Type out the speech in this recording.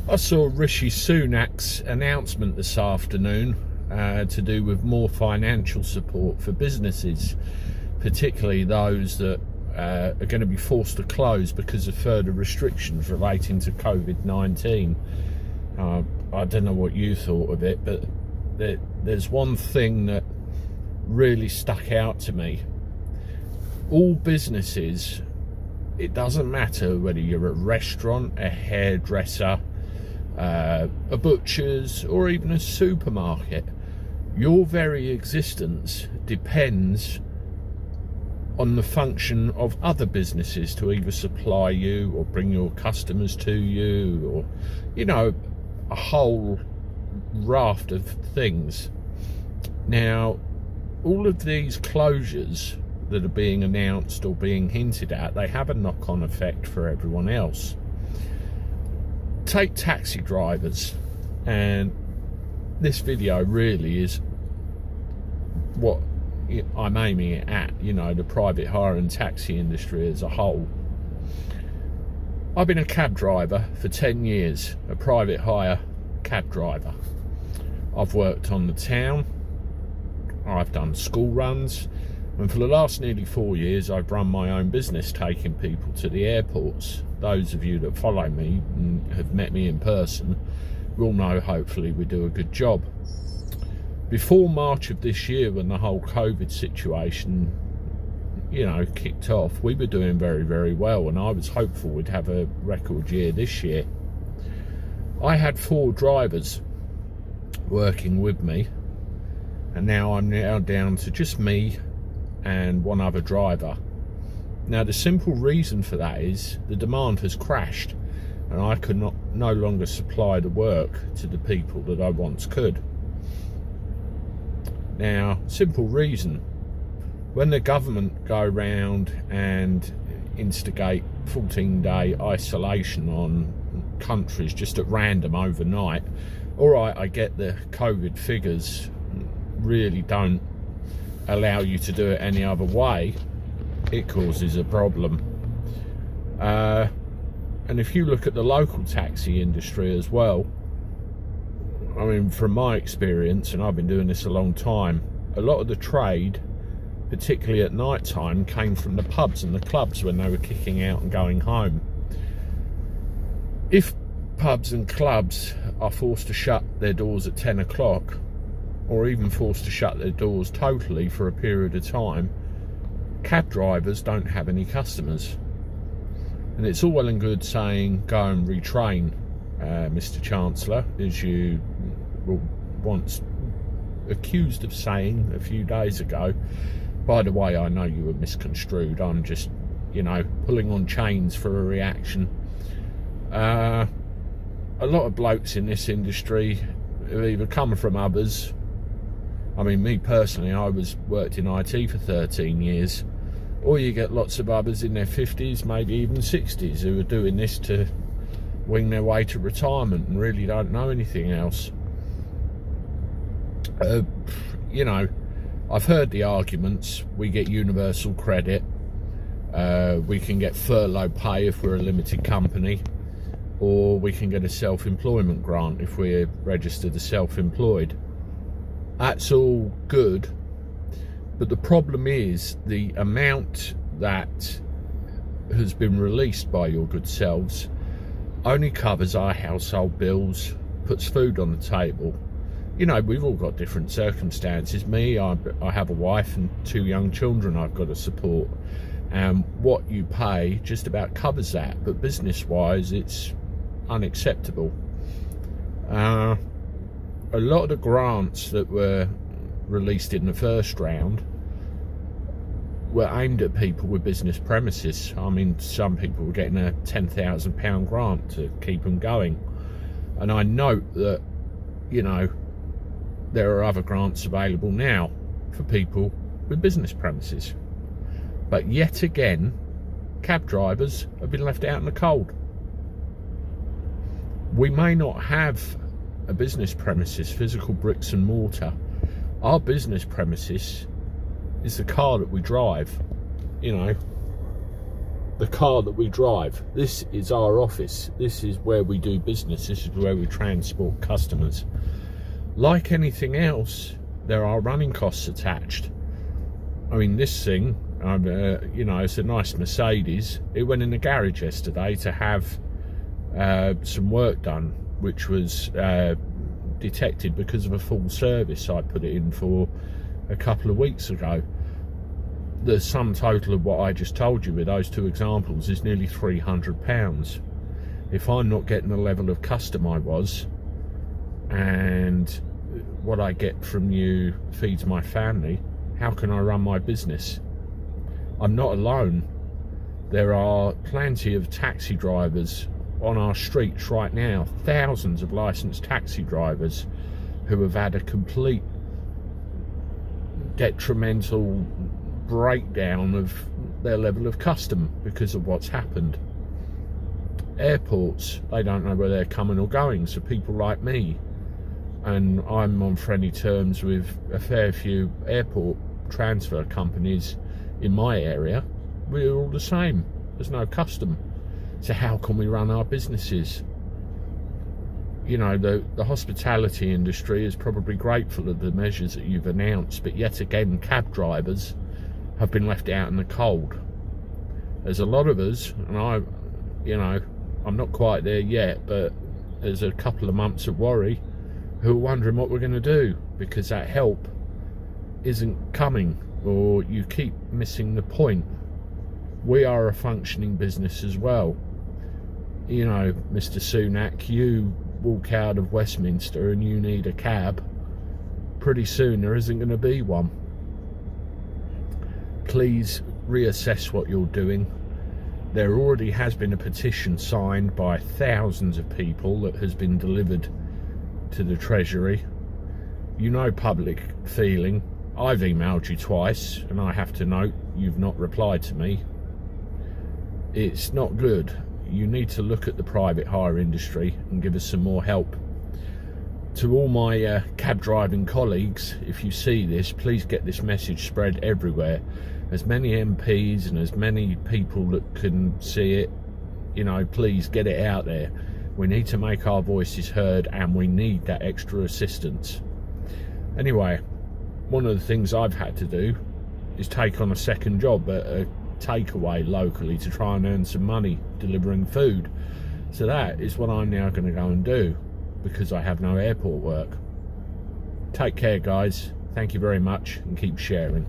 I saw Rishi Sunak's announcement this afternoon to do with more financial support for businesses, particularly those that are going to be forced to close because of further restrictions relating to COVID-19. I don't know what you thought of it, but there's one thing that really stuck out to me. All businesses, it doesn't matter whether you're a restaurant, a hairdresser, a butcher's, or even a supermarket, your very existence depends on the function of other businesses to either supply you or bring your customers to you, or, you know, a whole raft of things. Now, all of these closures that are being announced or being hinted at, they have a knock-on effect for everyone else. Take taxi drivers, and this video really is what I'm aiming it at, you know, the private hire and taxi industry as a whole. I've been a cab driver for 10 years, a private hire cab driver. I've worked on the town, I've done school runs, and for the last nearly 4 years I've run my own business taking people to the airports. Those of you that follow me and have met me in person will know, hopefully, we do a good job. Before March of this year, when the whole COVID situation, you know, kicked off, we were doing very, very well, and I was hopeful we'd have a record year this year. I had 4 drivers working with me, and now I'm down to just me and one other driver. Now, the simple reason for that is the demand has crashed, and I could no longer supply the work to the people that I once could. Now, simple reason, when the government go round and instigate 14-day isolation on countries just at random overnight, all right, I get the COVID figures really don't allow you to do it any other way. It causes a problem. And if you look at the local taxi industry as well, I mean, from my experience, and I've been doing this a long time, a lot of the trade, particularly at night time, came from the pubs and the clubs when they were kicking out and going home. If pubs and clubs are forced to shut their doors at 10 o'clock, or even forced to shut their doors totally for a period of time, cab drivers don't have any customers. And it's all well and good saying go and retrain, Mr. Chancellor, as you were once accused of saying a few days ago. By the way, I know you were misconstrued. I'm just, you know, pulling on chains for a reaction. A lot of blokes in this industry have either come from others. I mean, me personally, I worked in IT for 13 years. Or you get lots of others in their 50s, maybe even 60s, who are doing this to wing their way to retirement and really don't know anything else. You know, I've heard the arguments. We get universal credit. We can get furlough pay if we're a limited company. Or we can get a self-employment grant if we're registered as self-employed. That's all good. But the problem is the amount that has been released by your good selves only covers our household bills, puts food on the table. You know, we've all got different circumstances. Me, I have a wife and 2 young children I've got to support. And what you pay just about covers that. But business-wise, it's unacceptable. A lot of the grants that were released in the first round were aimed at people with business premises. I mean, some people were getting a £10,000 grant to keep them going. And I note that, you know, there are other grants available now for people with business premises. But yet again, cab drivers have been left out in the cold. We may not have a business premises, physical bricks and mortar. Our business premises is the car that we drive. You know, the car that we drive. This is our office. This is where we do business. This is where we transport customers. Like anything else, there are running costs attached. I mean, this thing, you know, it's a nice Mercedes. It went in the garage yesterday to have some work done, which was detected because of a full service I put it in for a couple of weeks ago. The sum total of what I just told you with those two examples is nearly £300. If I'm not getting the level of custom I was, and what I get from you feeds my family, how can I run my business? I'm not alone. There are plenty of taxi drivers on our streets right now, thousands of licensed taxi drivers who have had a complete detrimental breakdown of their level of custom because of what's happened. Airports, they don't know where they're coming or going, so people like me, and I'm on friendly terms with a fair few airport transfer companies in my area, we're all the same. There's no custom. So how can we run our businesses? You know, the hospitality industry is probably grateful of the measures that you've announced, but yet again, cab drivers have been left out in the cold. There's a lot of us, and you know, I'm not quite there yet, but there's a couple of months of worry, who are wondering what we're going to do because that help isn't coming, or you keep missing the point. We are a functioning business as well. You know, Mr. Sunak, you walk out of Westminster and you need a cab, pretty soon there isn't going to be one. Please reassess what you're doing. There already has been a petition signed by thousands of people that has been delivered to the Treasury. You know public feeling. I've emailed you twice, and I have to note you've not replied to me. It's not good. You need to look at the private hire industry and give us some more help. To all my cab driving colleagues, if you see this, please get this message spread everywhere. As many MPs and as many people that can see it, you know, please get it out there. We need to make our voices heard, and we need that extra assistance. Anyway, one of the things I've had to do is take on a second job at a takeaway locally to try and earn some money delivering food. So that is what I'm now going to go and do because I have no airport work. Take care, guys. Thank you very much, and keep sharing.